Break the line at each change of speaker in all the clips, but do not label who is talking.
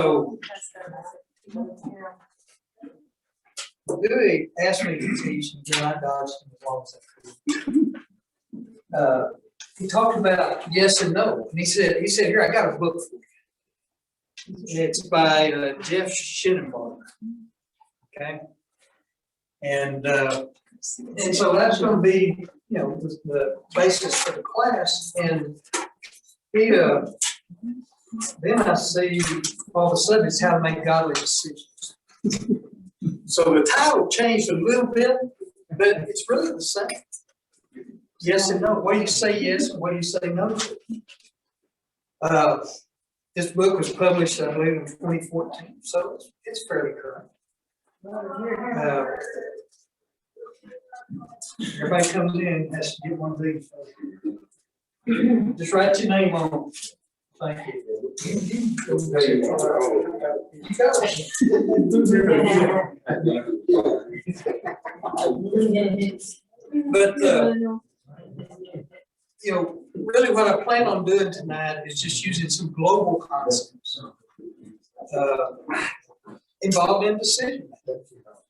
So, Dewey asked me to teach, and then I dodged him as long as I could. He talked about yes and no, and he said, here, I got a book for you. It's by Jeff Shinenberg. Okay, and so that's going to be, the basis for the class. And he, then I see all of a sudden it's how to make godly decisions. So the title changed a little bit, but it's really the same. Yes and no. What do you say yes and what do you say no to? This book was published, I believe, in 2014, so it's fairly current. Everybody comes in has to get one of these. Just write your name on. Thank you. But really what I plan on doing tonight is just using some global concepts involved in decision.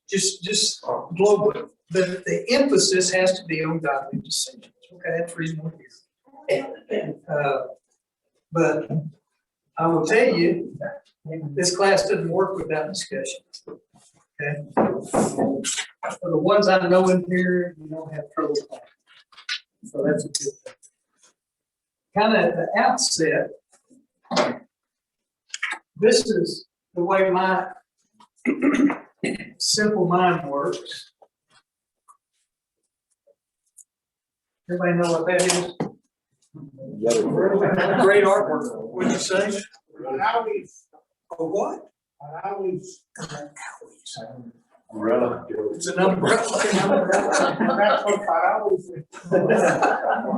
Just globally. The emphasis has to be on godly decisions. Okay, that's reasonable here. But I will tell you, this class doesn't work without discussion. Okay. For the ones I know in here, you don't have trouble. So that's a good thing. Kind of at the outset, this is the way my simple mind works. Everybody know what that is? Great artwork. What did you say? A what?
Umbrella.
It's an umbrella.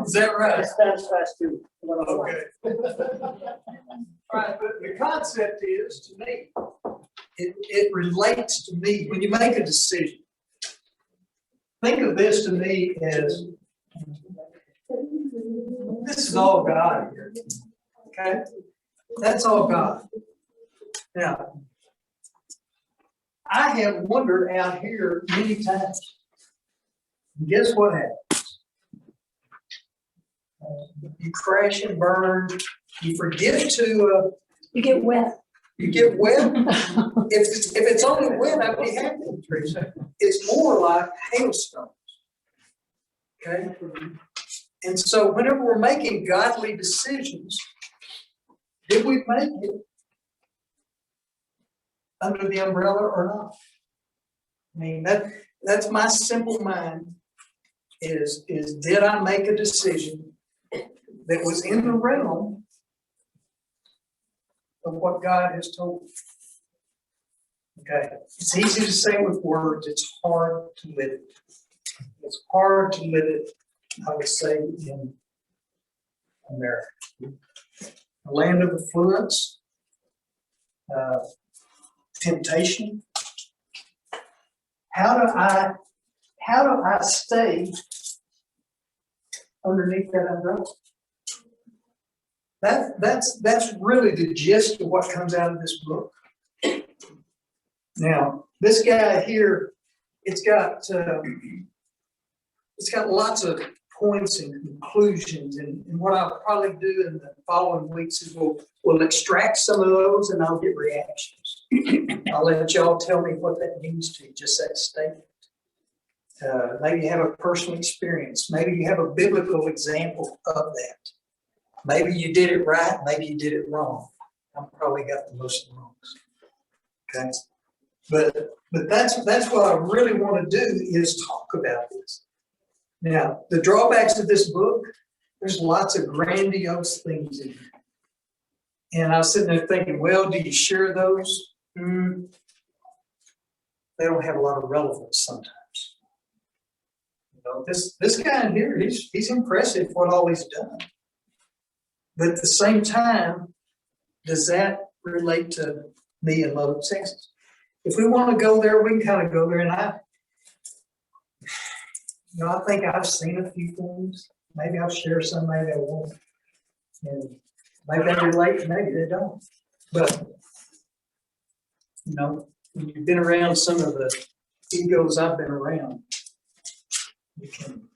Is that right? Okay. Right, but the concept is, to me, it relates to me. When you make a decision, think of this to me as, this is all God here. Okay? That's all God. Now, I have wandered out here many times. And guess what happens? You crash and burn. You forget to.
You get wet.
You get wet. If it's only wet, I'd be happy. It's more like hailstones. Okay. And so, whenever we're making godly decisions, did we make it under the umbrella or not? I mean, that's my simple mind is did I make a decision that was in the realm of what God has told me? Okay. It's easy to say with words, it's hard to live it. It's hard to live it, I would say, in America. A land of affluence, temptation. How do I stay underneath that umbrella? That's really the gist of what comes out of this book. Now, this guy here, it's got lots of points and conclusions, and what I'll probably do in the following weeks is we'll extract some of those and I'll get reactions. I'll let y'all tell me what that means to you, just that statement. Maybe you have a personal experience. Maybe you have a biblical example of that. Maybe you did it right, maybe you did it wrong. I probably got the most of the wrongs. Okay. But that's what I really want to do is talk about this. Now, the drawbacks of this book, there's lots of grandiose things in here. And I was sitting there thinking, well, do you share those? They don't have a lot of relevance sometimes. This guy in here, he's impressive what all he's done. But at the same time, does that relate to me in Lubbock, Texas? If we want to go there, we can kind of go there. And I think I've seen a few things. Maybe I'll share some, maybe I won't. And maybe they relate, maybe they don't. But You know, when you've been around some of the egos I've been around, you can.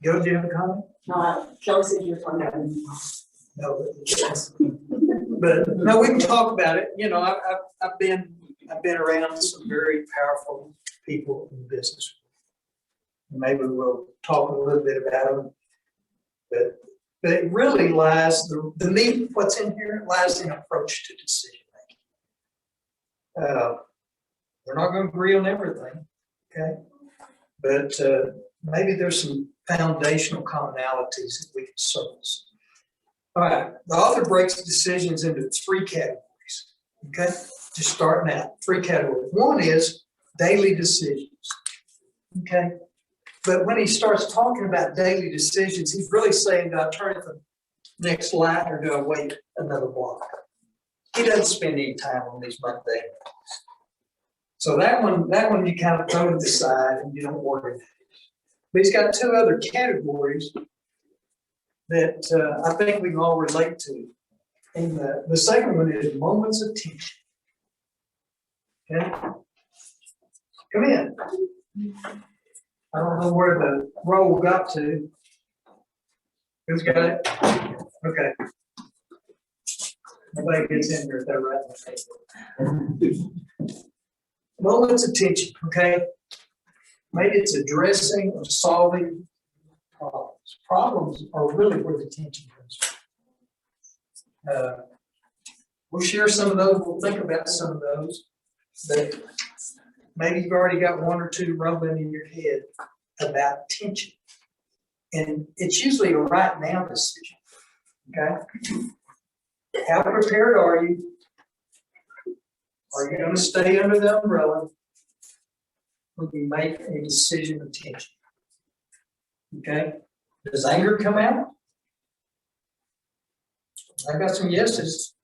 Go, do you have a comment?
No, Kelly said you were talking about.
No, but no, we can talk about it. You know, I've been around some very powerful people in business. Maybe we'll talk a little bit about them, but it really lies the meat. What's in here lies in approach to decision making. We're not going to agree on everything, okay? But maybe there's some foundational commonalities that we can surface. All right, the author breaks decisions into 3 categories, okay? Just starting out, 3 categories. One is daily decisions, okay? But when he starts talking about daily decisions, he's really saying, do I turn at the next light or do I wait another block? He doesn't spend any time on these mundane things. So that one you kind of throw to the side and you don't worry. But he's got 2 other categories that I think we can all relate to. And the second one is moments of tension. Okay? Come in. I don't know where the roll got to. Who's got it? Okay. Nobody gets in here if they're right. Moments of tension, okay? Maybe it's addressing or solving problems. Problems are really where the tension comes from. We'll share some of those. We'll think about some of those. But maybe you've already got 1 or 2 rumbling in your head about tension. And it's usually a right now decision. Okay? How prepared are you? Are you going to stay under the umbrella when you make a decision of tension? Okay? Does anger come out? I got some yeses.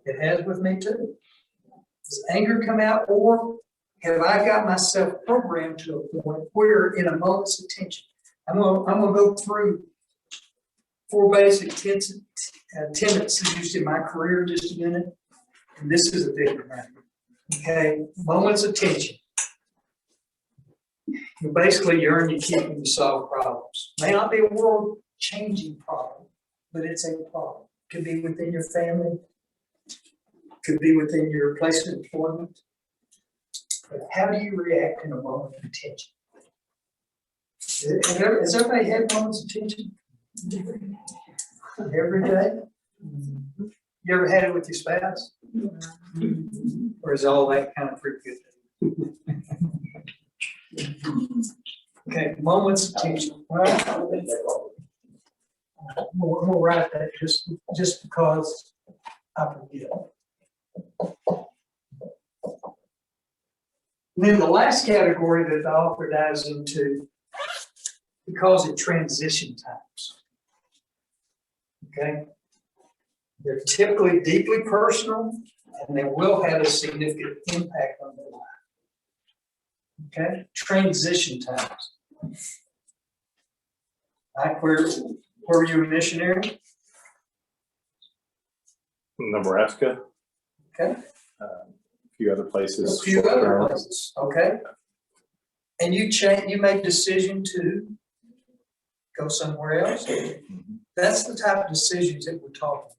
It has with me too. Does anger come out, or have I got myself programmed to a point where in a moment's of tension, I'm gonna go through 4 basic tendencies used in my career just a minute, and this is a big one. Okay, moments of tension. Basically, you earn your keep when you solve problems. May not be a world-changing problem, but it's a problem. Could be within your family, could be within your place of employment. But how do you react in a moment of tension? Has everybody had moments of tension? Every day? You ever had it with your spouse? Or is all that kind of pretty good? Okay, moments of tension. We'll write that just because I forget. And then the last category that the author dives into, he calls it transition times. Okay? They're typically deeply personal, and they will have a significant impact on their life. Okay? Transition times. Like where were you a missionary?
Nebraska.
Okay.
A few other places.
A few other places. Okay. And you made a decision to go somewhere else. That's the type of decisions that we're talking about.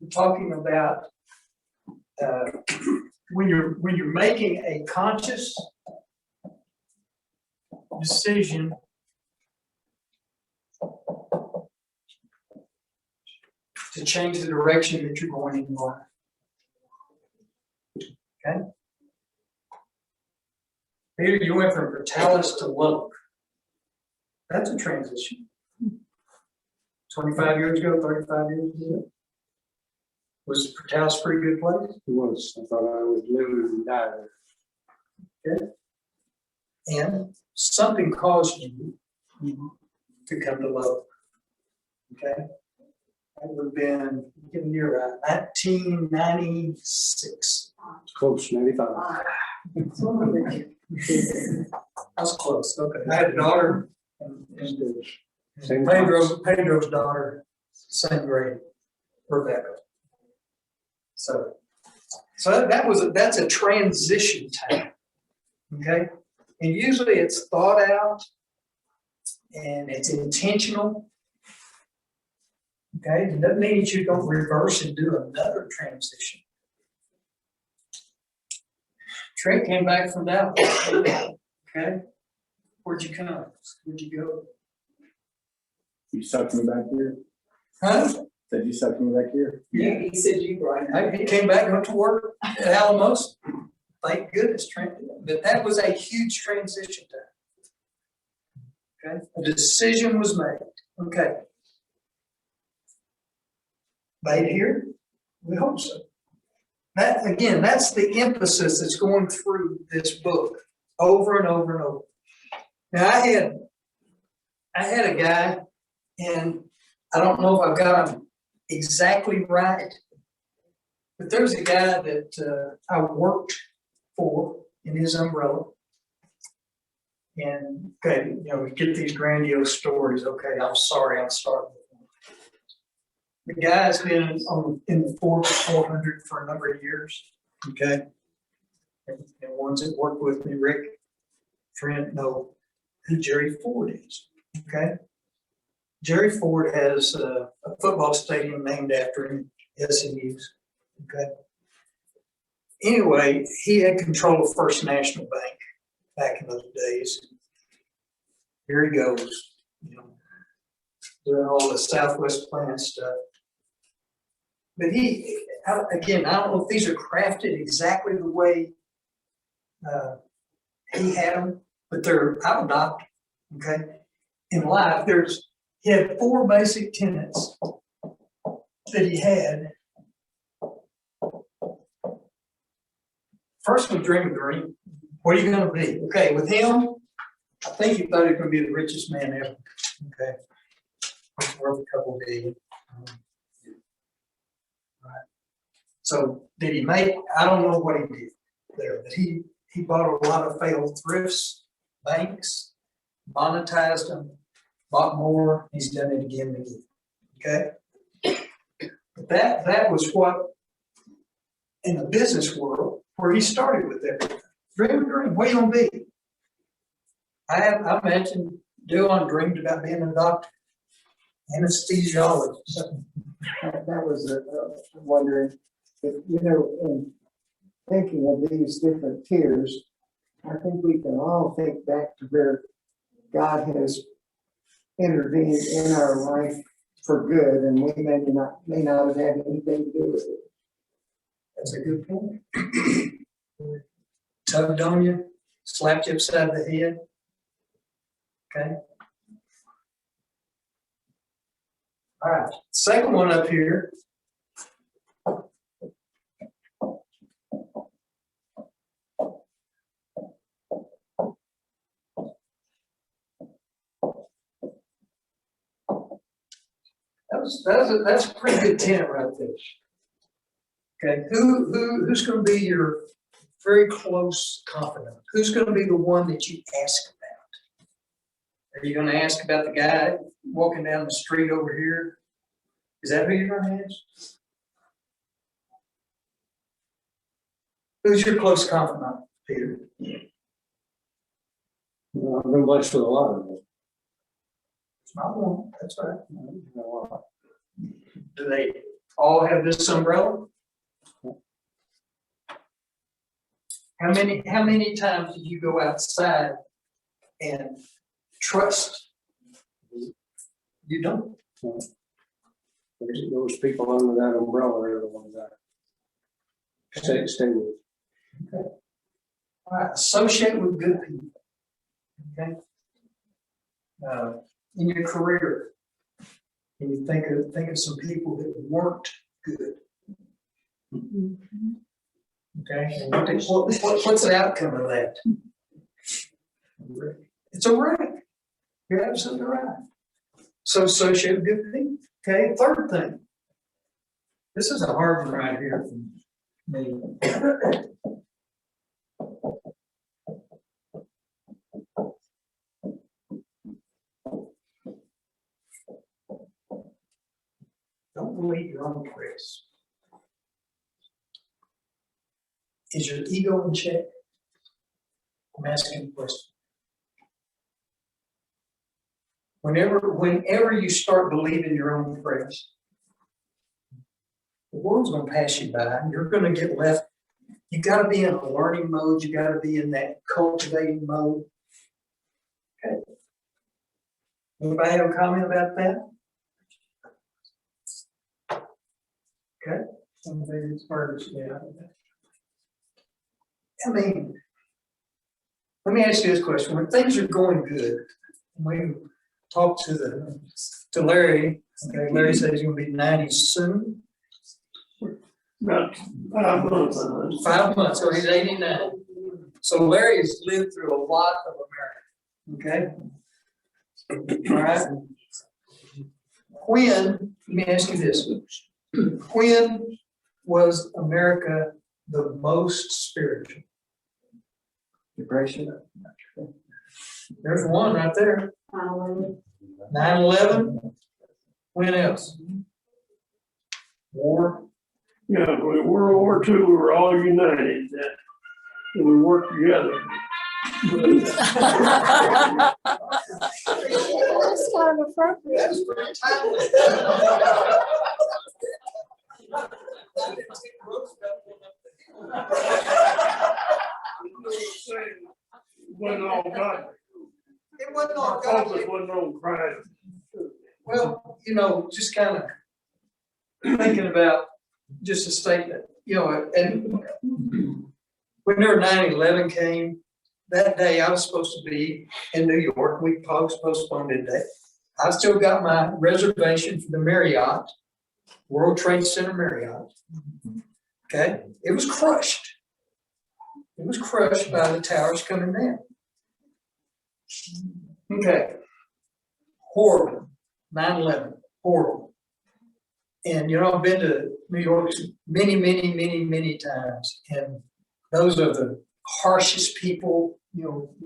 We're talking about when you're making a conscious decision to change the direction that you're going in life. Okay? Peter, you went from Portalis to Loyd. That's a transition. 25 years ago, 35 years ago. Was Portalis a pretty good place?
It was. I thought I was living and die there.
Okay. And something caused you to come to Loyd. Okay. That would have been, getting near 1996.
Close, 95.
I was close. Okay. I had a daughter, and
Same
Pedro's daughter, same grade, Rebecca. So that's a transition time, okay? And usually it's thought out and it's intentional. Okay, and that means you don't reverse and do another transition. Trent came back from Dallas. Okay, where'd you come? Where'd you go?
You sucked me back here?
Huh?
Said you sucked me back here?
Yeah,
He said you brought
he came back and went to work at Alamos. Thank goodness, Trent. But that was a huge transition time. Okay, a decision was made. Okay. Made here? We hope so. That, again, that's the emphasis that's going through this book over and over and over. Now, I had a guy, and I don't know if I've got him exactly right, but there's a guy that I worked for in his umbrella. And, okay, you know, we get these grandiose stories. Okay, I'm sorry, I'll start with one. The guy's been in the 400 for a number of years, okay? And ones that work with me, Rick, Trent, know who Jerry Ford is, okay? Jerry Ford has a football stadium named after him, SMU's, okay? Anyway, he had control of First National Bank back in those days. Here he goes, you know, doing all the Southwest Plan stuff. But again, I don't know if these are crafted exactly the way he had them, but I've adopted, okay? In life, he had 4 basic tenets that he had. First one, dream of the dream. What are you going to be? Okay, with him, I think he thought he was going to be the richest man ever. Okay, he's worth a couple billion. Right. So did he make? I don't know what he did there, but he bought a lot of failed thrifts, banks, monetized them, bought more. He's done it again and again. Okay, but that was what in the business world where he started with everything. Dream of dream. What are you gonna be? I mentioned Dylan dreamed about being a doctor, anesthesiologist.
That was wondering, if, you know, in thinking of these different tiers, I think we can all think back to where God has intervened in our life for good, and we may not have had anything to do with it.
That's a good point. Tugged on you, slapped you upside the head. Okay. All right. Second one up here. That's a pretty good tenet right there. Okay, who's going to be your very close confidant? Who's going to be the one that you ask about? Are you going to ask about the guy walking down the street over here? Is that who you're going to ask? Who's your close confidant, Peter?
Well, I've been blessed with a lot of them.
It's not one. That's right. Do they all have this umbrella? How many times did you go outside and trust? You don't.
Those people under that umbrella are the ones that stay with.
Okay. All right. Associate with good people. Okay. In your career, can you think of some people that weren't good? Okay. And what's the outcome of that? It's a wreck. You're absolutely right. So associate with good people. Okay. Third thing. This is a hard one right here for me. Don't believe your own press. Is your ego in check? I'm asking a question. Whenever you start believing your own prayers, the world's gonna pass you by. You're gonna get left. You gotta be in a learning mode. You gotta be in that cultivating mode. Okay. Anybody have a comment about that? Okay. Somebody's heard us, yeah. I mean, let me ask you this question. When things are going good, we talked to Larry. Okay, Larry says he's gonna be 90 soon.
About 5 months.
5 months, so he's 89. So Larry has lived through a lot of America, okay? All right? When, let me ask you this, when was America the most spiritual?
Depression.
There's one right there, 9/11. When else? War.
Yeah, when World War II, we were all united, and we worked together.
That's kind of appropriate.
That's pretty timely.
Wasn't all God.
It wasn't all
Our
God.
focus wasn't on Christ.
Well, just kind of thinking about just a statement, and whenever 9/11 came, that day I was supposed to be in New York. We postponed it today. I still got my reservation for the Marriott, World Trade Center Marriott. Okay, it was crushed. It was crushed by the towers coming down. Okay, horrible. 9/11, horrible. And I've been to New York many, many, many, many times, and those are the harshest people,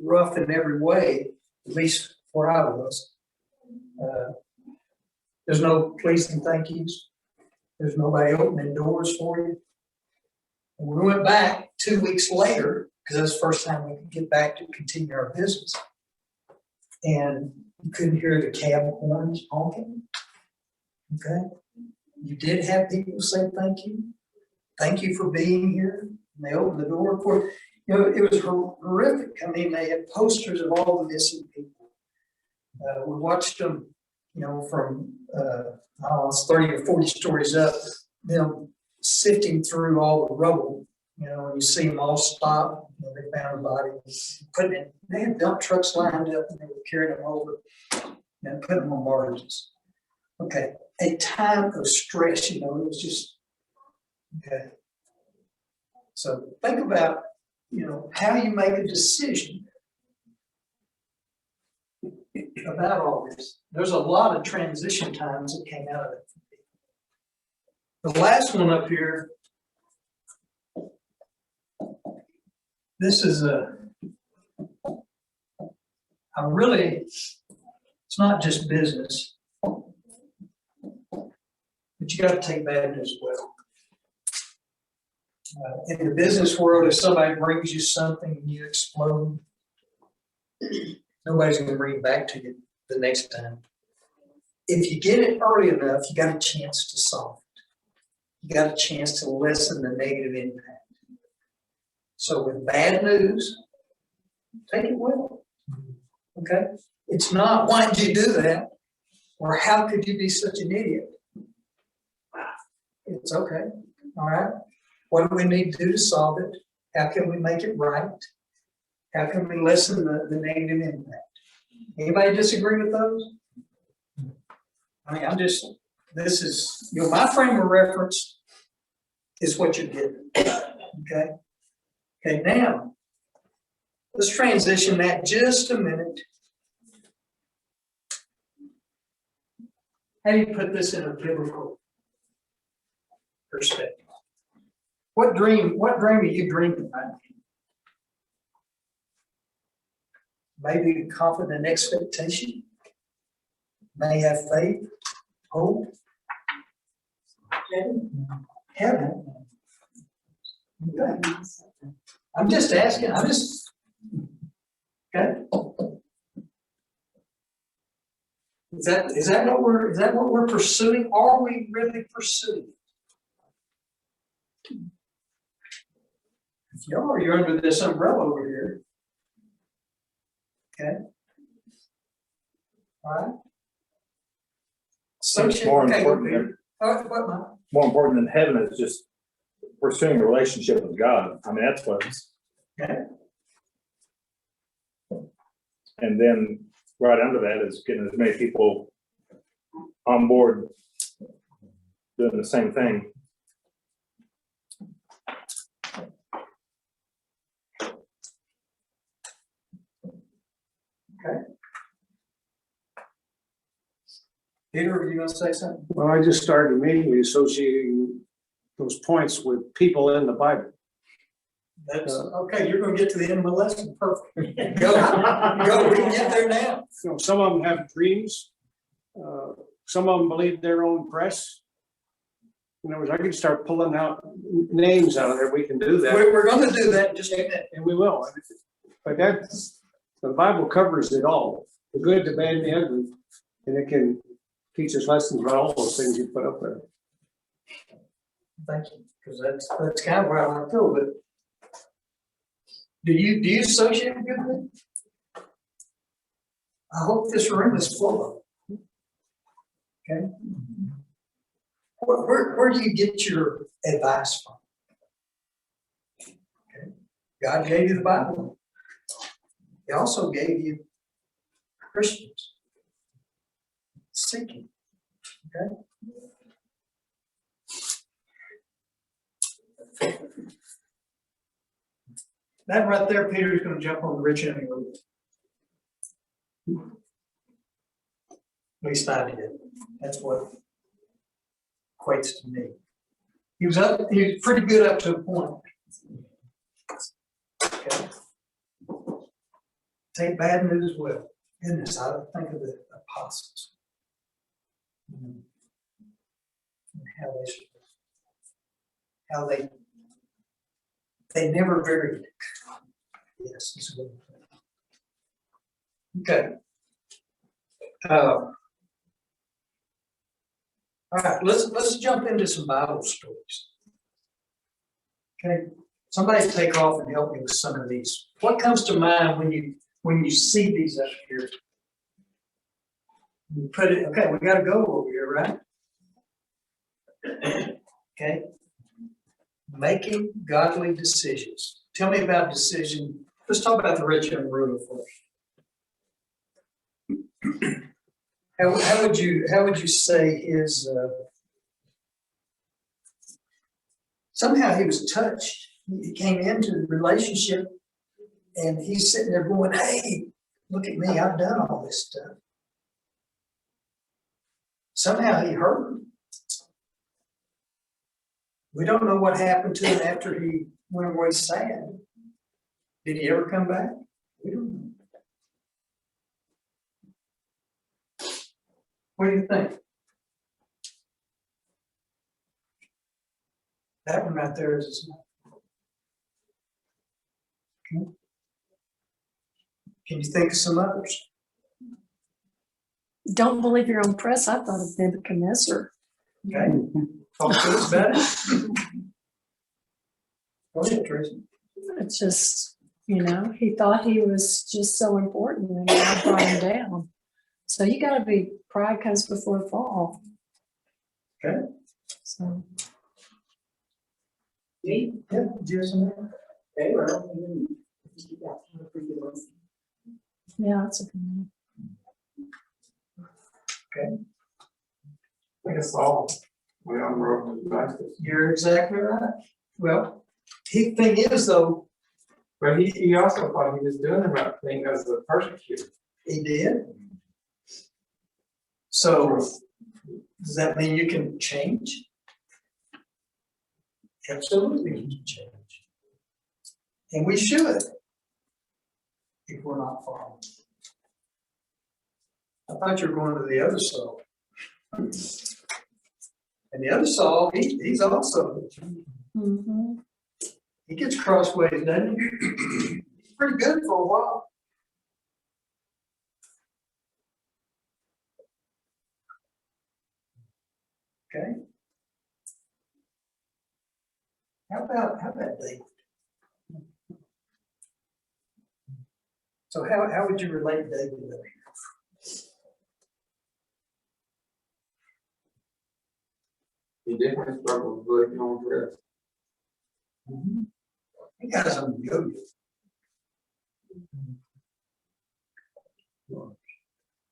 rough in every way, at least where I was. There's no please and thank yous. There's nobody opening doors for you. And we went back 2 weeks later, because that's the first time we could get back to continue our business. And you couldn't hear the cab horns honking. Okay? You did have people say thank you. Thank you for being here. And they opened the door for you. It was horrific. I mean, they had posters of all the missing people. We watched them, from 30 or 40 stories up, them sifting through all the rubble. When you see them all stop, they found the body, they had dump trucks lined up and they were carrying them over and putting them on barges. Okay, a time of stress, it was just, okay. So think about, how you make a decision about all this. There's a lot of transition times that came out of it. The last one up here, this is it's not just business, but you got to take that as well. In the business world, if somebody brings you something and you explode, nobody's going to bring it back to you the next time. If you get it early enough, you got a chance to solve it. You got a chance to lessen the negative impact. So with bad news, take it well. Okay? It's not, why did you do that? Or how could you be such an idiot? It's okay. All right? What do we need to do to solve it? How can we make it right? How can we lessen the negative impact? Anybody disagree with those? I mean, this is, my frame of reference is what you're getting. Okay? Okay, now, let's transition that just a minute. How do you put this in a biblical perspective? What dream are you dreaming about? Maybe confident expectation. May have faith, hope. Heaven. Okay. I'm just asking, okay? Is that what we're pursuing? Are we really pursuing? If you are, you're under this umbrella over here. Okay? All right?
It's more
Okay,
important
Peter. What, Mike?
More important than heaven is just pursuing a relationship with God. I mean, that's what it's.
Okay.
And then right under that is getting as many people on board doing the same thing.
Peter, are you gonna say something?
Well, I just started immediately associating those points with people in the Bible.
That's, okay, you're gonna get to the end of the lesson, perfect. Go, we can get there now.
You know, some of them have dreams. Some of them believe their own press. In other words, I could start pulling out names out of there. We can do that,
We're gonna do that in just a minute.
and we will. But that's, the Bible covers it all, the good, the bad, and the ugly. And it can teach us lessons about all those things you put up there.
Thank you, because that's kind of where I want to go, but do you associate with good? I hope this room is full of them. Okay? Where do you get your advice from? Okay. God gave you the Bible. He also gave you Christians. Seeking. Okay? That right there, Peter is going to jump on the rich young road. At least I did. That's what equates to me. He was pretty good up to a point. Okay. Take bad news well. Goodness, I think of the apostles. And how they never varied. Yes, it's good. Okay. All right, let's jump into some Bible stories. Okay, somebody take off and help me with some of these. What comes to mind when you see these up here? You put it. Okay, we got to go over here, right? Okay. Making godly decisions. Tell me about decision. Let's talk about the rich young ruler first. How would you say his? Somehow he was touched. He came into the relationship, and he's sitting there going, "Hey, look at me! I've done all this stuff." Somehow he hurt him. We don't know what happened to him after he went away sad. Did he ever come back? We don't know. What do you think? That one right there is his name. Okay. Can you think of some others?
Don't believe your own press. I thought of Nebuchadnezzar.
Okay. Talk to us about it. Go ahead, Tracy.
It's just, he thought he was just so important and God brought him down. So you got to be, pride comes before a fall.
Okay.
So.
Me?
Yeah, Jason.
They were. You got kind of pretty good ones.
Yeah, that's a good one.
Okay.
I guess all we on the road to Damascus.
You're exactly right. Well, the thing is though,
But he also thought he was doing the right thing as a persecutor.
he did. So does that mean you can change? Absolutely, you can change. And we should, if we're not following. I thought you were going to the other Saul. And the other Saul, he's also.
Mm-hmm.
He gets crossways, doesn't he? He's pretty good for a while. Okay. How about David? So how would you relate David to him?
He definitely struggled with working on dress.
He got some good.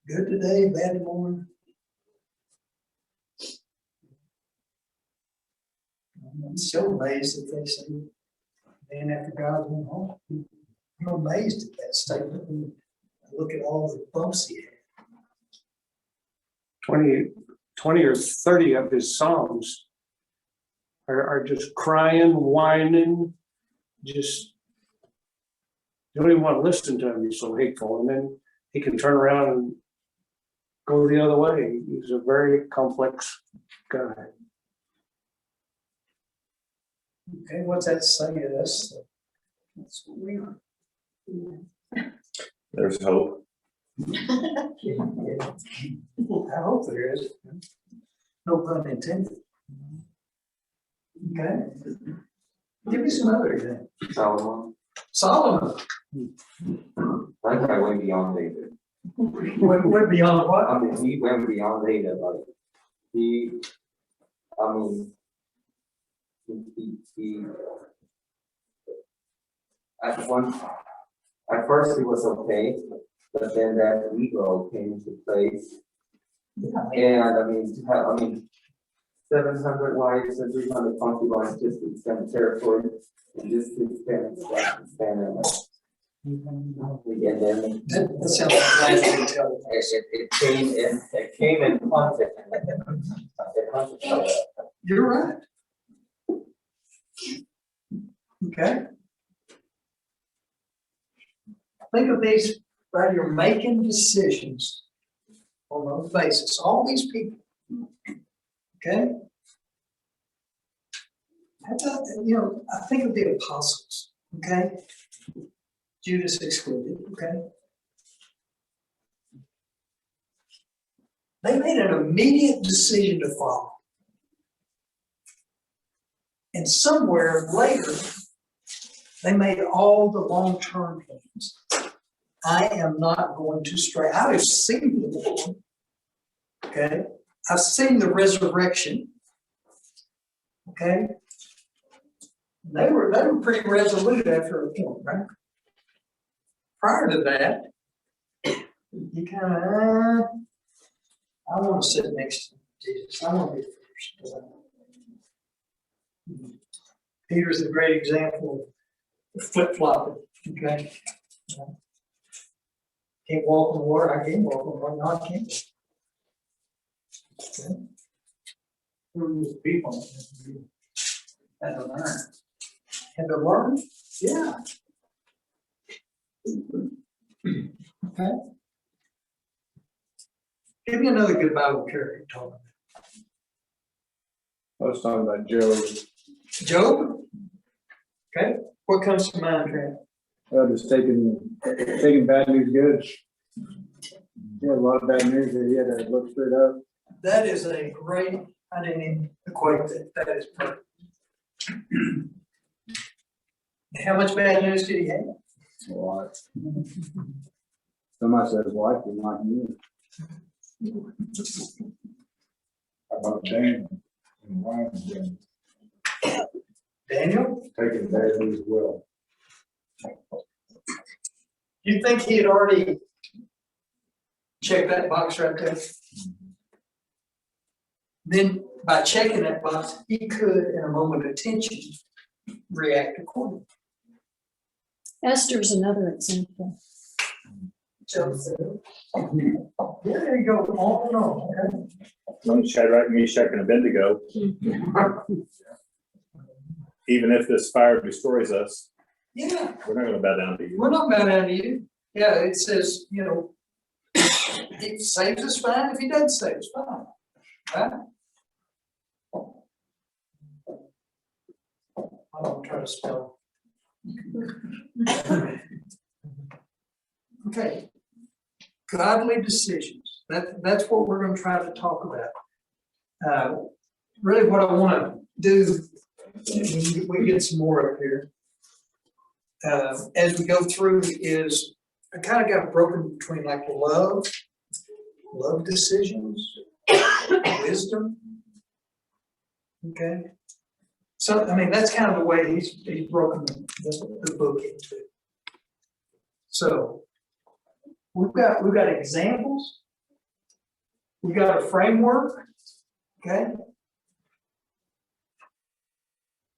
Good today, bad tomorrow. I'm so amazed that they say, man after God went home. I'm amazed at that statement when I look at all the bumps he had.
20 or 30 of his songs are just crying, whining, just, you don't even want to listen to him, he's so hateful. And then he can turn around and go the other way. He's a very complex guy.
Okay, what's that say to us? That's what we are.
There's hope.
I hope there is. No pun intended. Okay. Give me some other examples.
Solomon.
Solomon.
That guy went beyond David.
Went beyond what?
I mean, he went beyond David, like, I mean, he at first he was okay, but then that ego came into place. And I mean, 700 wives and 300 concubines just to extend territory, and just to expand and then
That sounds like last detail.
it came in context.
You're right. Okay. Think of these, right? You're making decisions on those basis. All these people. Okay. How about, I think of the apostles. Okay. Judas excluded. Okay. They made an immediate decision to follow. And somewhere later, they made all the long-term plans. I am not going to stray. I have seen the Lord. Okay. I've seen the resurrection. Okay. They were pretty resolute after a point, right? Prior to that, you kind of, I want to sit next to Jesus. I want to be first. Peter's a great example of flip-flopping. Okay. Can't walk on water. I can walk on water. No, I can't. Okay. Who are these people? Had to learn. Had to learn? Yeah. Okay. Give me another good Bible character talking.
I was talking about Job.
Job? Okay. What comes to mind, Trent?
Just taking bad news good. He had a lot of bad news that he had to look straight up.
That is a great, I didn't even equate that. That is perfect. How much bad news did he have?
A lot. Somebody said his wife didn't like me. How about Daniel? And why is
Daniel?
taking bad news well?
You think he had already checked that box right there? Then by checking that box, he could, in a moment of tension, react accordingly.
Esther's another example.
Joseph. Yeah, there you go, on and on. Okay.
Shadrach, Meshach, and Abednego. Even if this fire destroys us,
Yeah,
we're not going to bow down to you.
we're not bound down to you. Yeah, it says, he saves us fine. If he doesn't save us, fine. Right? I don't try to spell Okay. Godly decisions. That's what we're gonna try to talk about. Really what I wanna do, we get some more up here. As we go through is, I kind of got broken between like love decisions, wisdom. Okay. So, I mean, that's kind of the way he's broken the book into. So we've got examples. We've got a framework. Okay.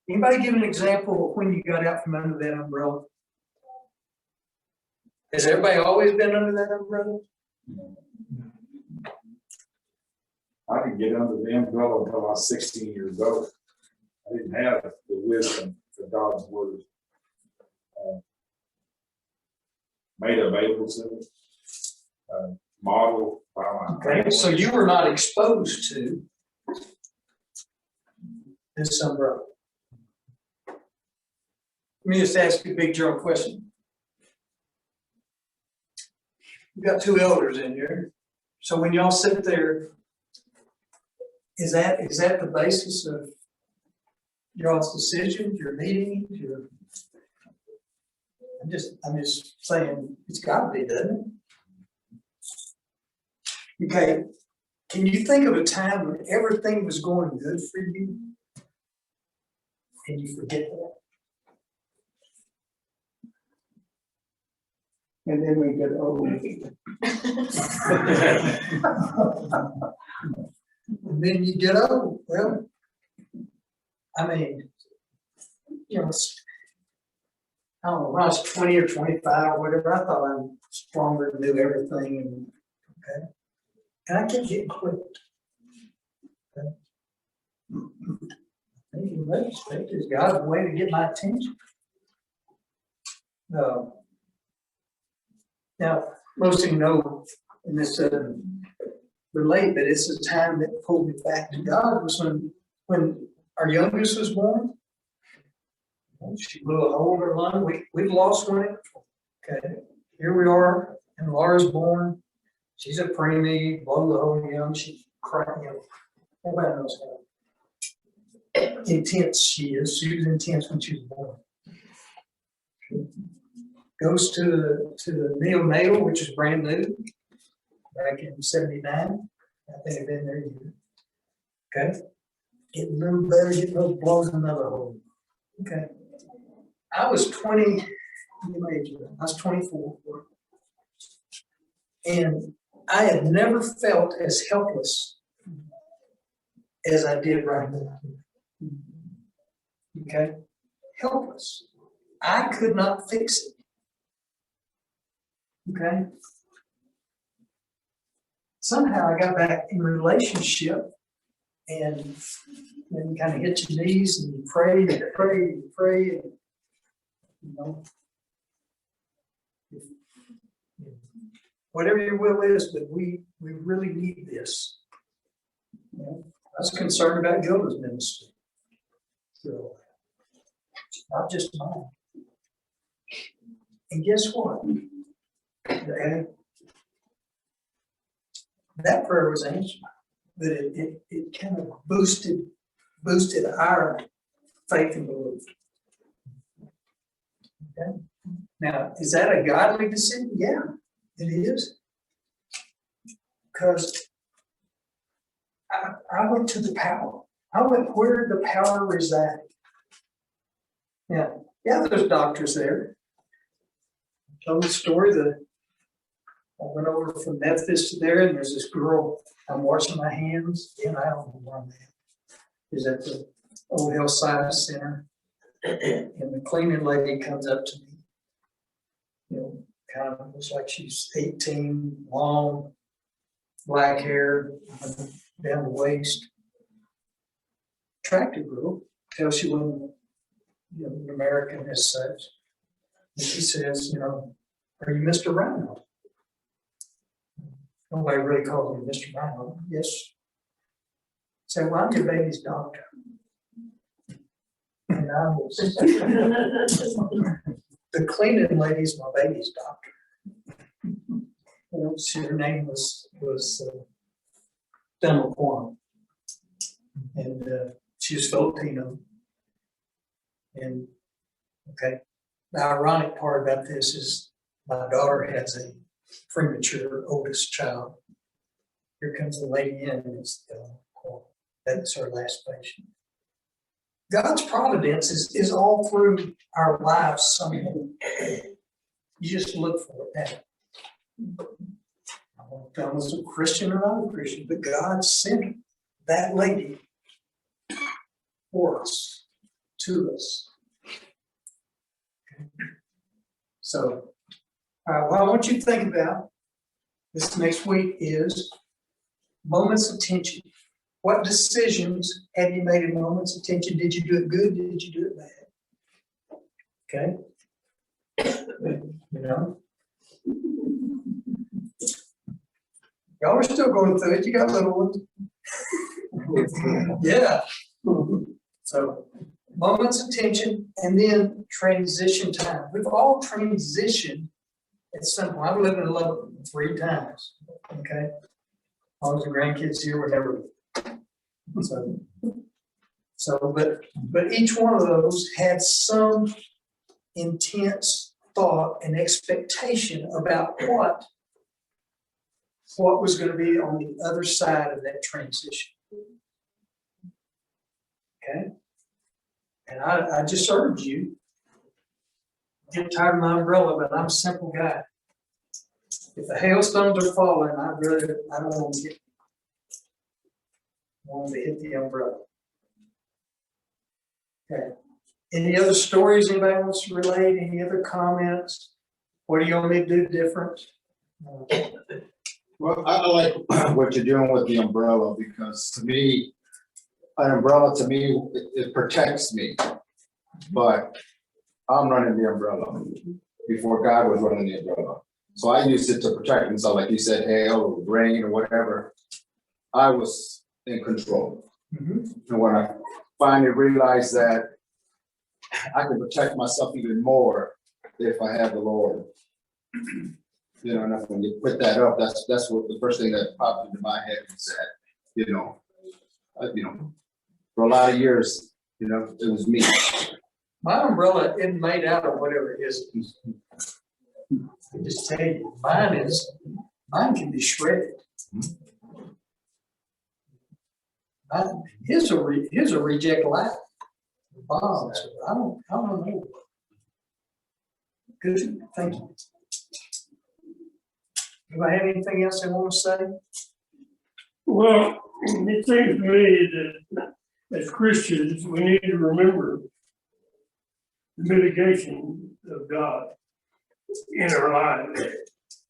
Anybody give an example of when you got out from under that umbrella? Has everybody always been under that umbrella?
I didn't get under the umbrella until I was 16 years old. I didn't have the wisdom for God's word made available to me, modeled by my
Okay, so you were not exposed to this umbrella. Let me just ask you a big general question. We've got two elders in here. So when y'all sit there, is that the basis of y'all's decisions, your meetings, I'm just saying it's gotta be, doesn't it? Okay, can you think of a time when everything was going good for you? And you forget that?
And then we get old.
And then you get old. Well, I mean, you know, I don't know, when I was 20 or 25 or whatever, I thought I'm stronger and knew everything, and okay. And I kept getting clipped. Okay. I think in retrospect is God's way to get my attention. Now, most of you know, and this doesn't relate, but it's a time that pulled me back to God was when our youngest was born. She blew a hole in her lung. We lost one. Okay, here we are, and Laura's born. She's a preemie, blow the hole young. She cried, you know. Everybody knows how intense she is. She was intense when she was born. Goes to the neonatal, which is brand new, back in '79. I think I've been there yet. Okay, getting a little better, getting a little blows another hole. Okay. I was 20, I was 24, and I had never felt as helpless as I did right now. Okay? Helpless. I could not fix it. Okay? Somehow I got back in relationship, and then you kind of hit your knees and you pray and pray and pray. And, you know, whatever your will is, but we really need this. You know, I was concerned about Gilda's ministry. So, not just mine. And guess what? That prayer was answered, but it kind of boosted our faith and belief. Okay. Now, is that a godly decision? Yeah, it is. Because I went to the power. I went where the power resided. Yeah, there's doctors there. I told the story that I went over from Memphis to there, and there's this girl. I'm washing my hands. And I don't know where I'm at. Is at the Old Health Science Center. And the cleaning lady comes up to me, you know, kind of looks like she's 18, long, black hair, down the waist. Attractive girl, till she wasn't, you know, American as such. And she says, you know, are you Mr. Rinehart? Nobody really calls me Mr. Rinehart. Yes. So, well, I'm your baby's doctor. And I was, the cleaning lady's my baby's doctor. Her name was Dental Quam. And she was Filipino. And, okay, the ironic part about this is my daughter has a premature oldest child. Here comes the lady in, and it's Dental Quam. That's her last patient. God's providence is all through our lives somewhere. You just look for it. I don't know if I was a Christian or not a Christian, but God sent that lady for us, to us. Okay. So, what I want you to think about this next week is moments of tension. What decisions have you made in moments of tension? Did you do it good? Did you do it bad? Okay. You know? Y'all are still going through it. You got little ones. Yeah. So, moments of tension and then transition time. We've all transitioned at some point. I've lived in love 3 times. Okay. All the grandkids here were never. But each one of those had some intense thought and expectation about what was going to be on the other side of that transition. Okay? And I just urge you, get tired of my umbrella, but I'm a simple guy. If the hailstones are falling, I don't want to hit the umbrella. Okay. Any other stories anybody wants to relate? Any other comments? What do you want me to do different?
Well, I like what you're doing with the umbrella, because to me, an umbrella to me, it protects me. But I'm running the umbrella before God was running the umbrella. So I used it to protect myself, like you said, hail or rain or whatever. I was in control.
Mm-hmm.
And when I finally realized that I can protect myself even more if I have the Lord. You know, and when you put that up, that's what the first thing that popped into my head was that, for a lot of years, it was me.
My umbrella isn't made out of whatever it is. I just tell you, mine can be shredded. Here's a reject life. Bombs. I don't know. Good. Thank you. Do I have anything else I want to say?
Well, it seems to me that as Christians, we need to remember the mitigation of God in our lives.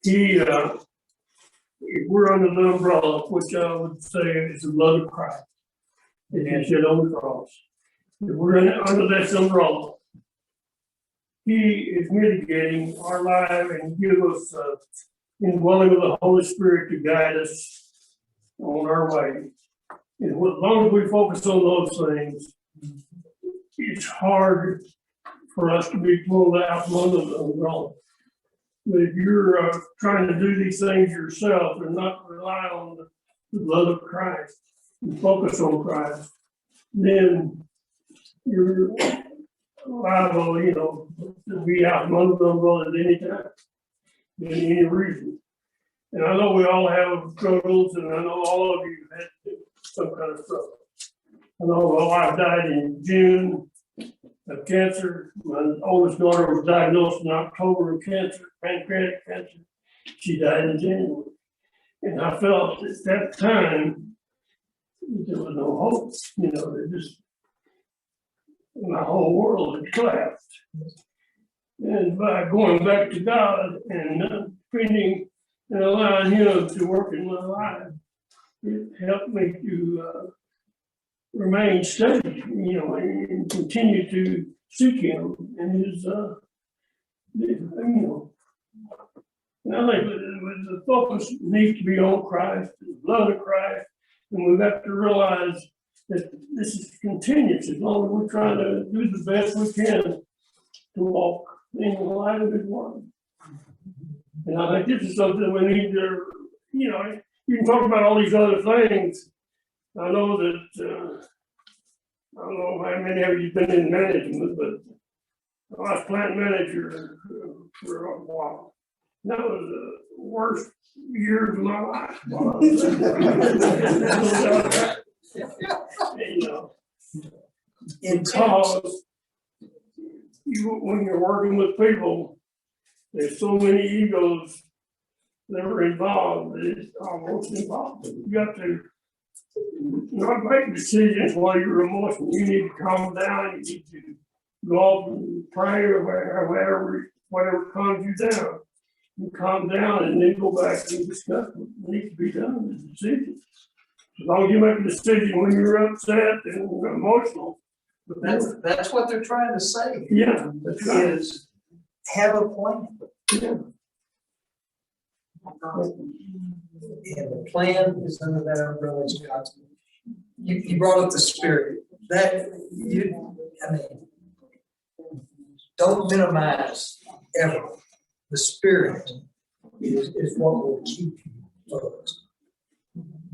If we're under the umbrella, which I would say is the blood of Christ that He shed on the cross. If we're under this umbrella, He is mitigating our life and give us indwelling of the Holy Spirit to guide us on our way. And as long as we focus on those things, it's hard for us to be pulled out from under the umbrella. But if you're trying to do these things yourself and not rely on the blood of Christ and focus on Christ, then you're liable, to be out from under the umbrella at any time, for any reason. And I know we all have struggles, and I know all of you had some kind of struggle. I know my wife died in June of cancer. My oldest daughter was diagnosed in October of cancer, pancreatic cancer. She died in January. And I felt at that time there was no hope. My whole world had collapsed. And by going back to God and depending and allowing Him to work in my life, it helped me to remain steady, and continue to seek Him and His, And I think the focus needs to be on Christ, the blood of Christ, and we've got to realize that this is continuous as long as we're trying to do the best we can to walk being aligned with one. And I think this is something we need to, you know, you can talk about all these other things. I know that, I don't know how many of you been in management, but I was plant manager for a while. That was the worst years of my life. You know, because when you're working with people, there's so many egos that are involved, that it's almost impossible. You got to not make decisions while you're emotional. You need to calm down, you need to go off and pray or whatever calms you down. You calm down and then go back and discuss what needs to be done, the decision. As long as you make a decision when you're upset and emotional.
That's what they're trying to say.
Yeah, that's right.
Is have a plan.
Yeah.
And the plan is under that umbrella of God's. You brought up the spirit. Don't minimize ever. The spirit is what will keep you focused.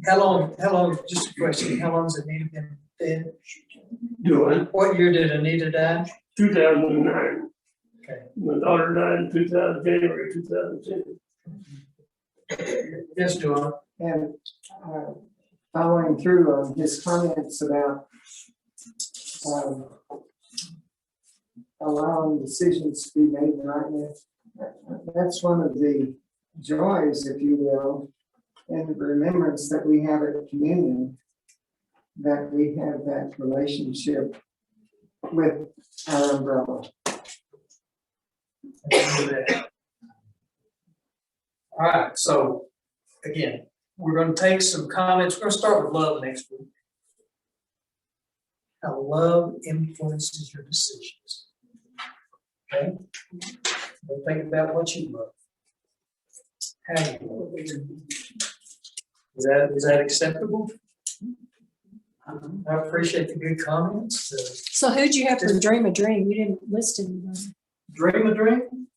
How long, just a question, how long has Anita been dead?
Doing
What year did Anita die?
2009.
Okay.
My daughter died in January 2010.
Yes, John.
And following through on his comments about allowing decisions to be made right now, that's one of the joys, if you will, and the remembrance that we have at communion, that we have that relationship with our umbrella.
All right, so again, we're going to take some comments. We're going to start with love next week. How love influences your decisions. Okay? Don't think about what you love. How you love. Is that acceptable? I appreciate the good comments.
So who'd you have for Dream a Dream? You didn't list anybody.
Dream a Dream?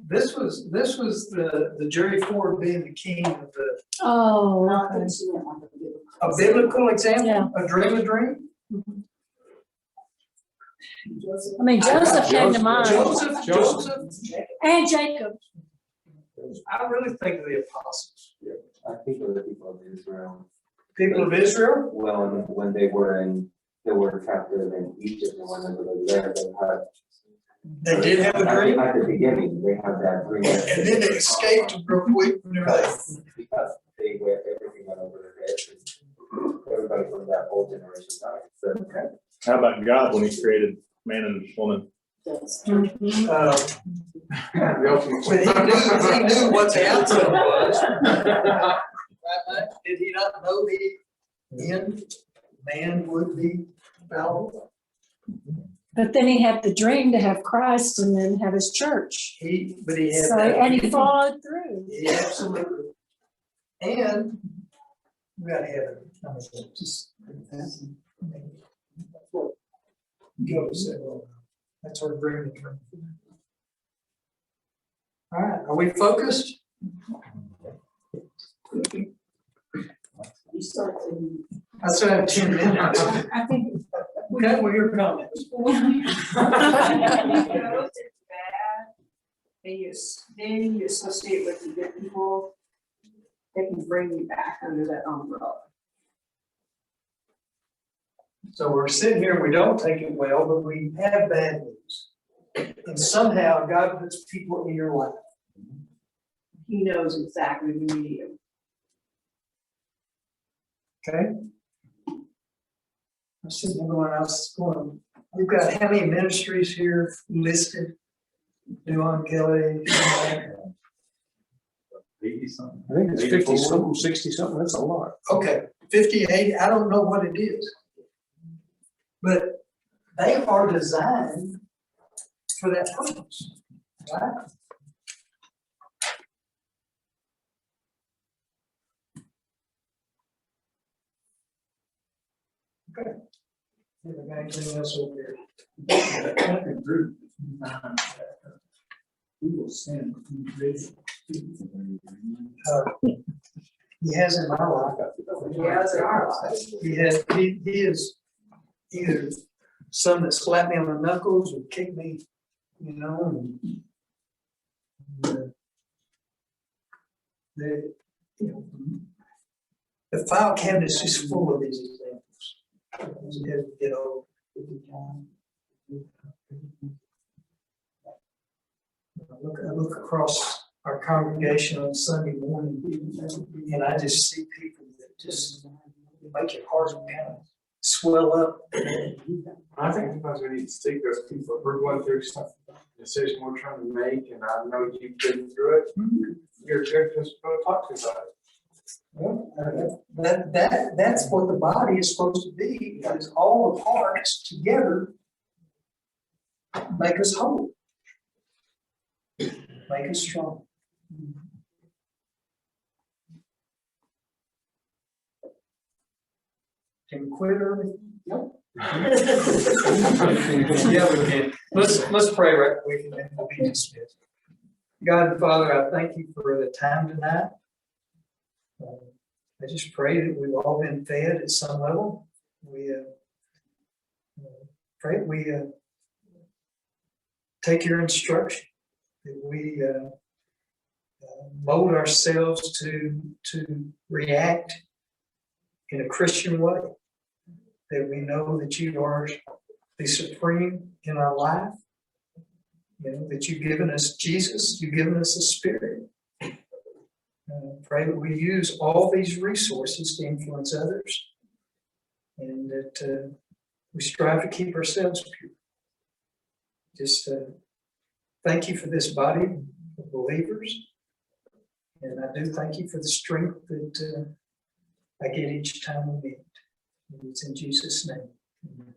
This was the jury for being the king of the.
Oh, okay.
A biblical example?
Yeah.
A dream a dream?
I mean, Joseph came to mind.
Joseph.
And Jacob.
I really think of the apostles.
I think of the people of Israel.
People of Israel?
Well, when they were captive in Egypt, and when they were there,
They did have a dream?
At the beginning, they had that dream.
And then they escaped real quick from their life.
Because they were, everything went over their heads. Everybody from that whole generation died. So,
How about God when he created man and woman?
When he knew what the outcome was. Did he not know the end? Man would be fallible.
But then he had the dream to have Christ and then have his church.
But he had
So,
that.
and he followed through.
Yeah, absolutely. And we got heaven. I mean, just that's what Joe said. Well, that's our dream. All right, are we focused?
You start to.
I still have 10 minutes.
I think.
Okay, well, your comments.
When it goes bad, then you associate with the good people, they can bring you back under that umbrella.
So we're sitting here, we don't take it well, but we have bad news. And somehow God puts people in your life.
He knows exactly when you need him.
Okay? I'm sitting there going, we've got how many ministries here listed? Duane Kelly.
80-something.
I think it's 50 something, 60 something, that's a lot.
Okay, 50, 80, I don't know what it is. But they are designed for that purpose, right? Okay. Anything else over here? He has in my life.
Yeah, they are lives.
He is either some that slap me on the knuckles or kick me, you know, and the, you know, the file cabinet is just full of these examples. As we get old. I look across our congregation on Sunday morning, and I just see people that just make your heart kind of swell up.
I think sometimes we need to seek those people. If we're going through some decision we're trying to make, and I know you've been through it, you're just going to talk to about it.
Well, that's what the body is supposed to be, is all the parts together make us whole. Make us strong. Can we quit early? Nope. Yeah, we can. Let's pray right quick and then we'll be dismissed. God and Father, I thank you for the time tonight. I just pray that we've all been fed at some level. We pray we take your instruction, that we mold ourselves to react in a Christian way, that we know that you are the supreme in our life, you know, that you've given us Jesus, you've given us a spirit. Pray that we use all these resources to influence others, and that we strive to keep ourselves pure. Just thank you for this body of believers, and I do thank you for the strength that I get each time we meet. And it's in Jesus' name. Amen.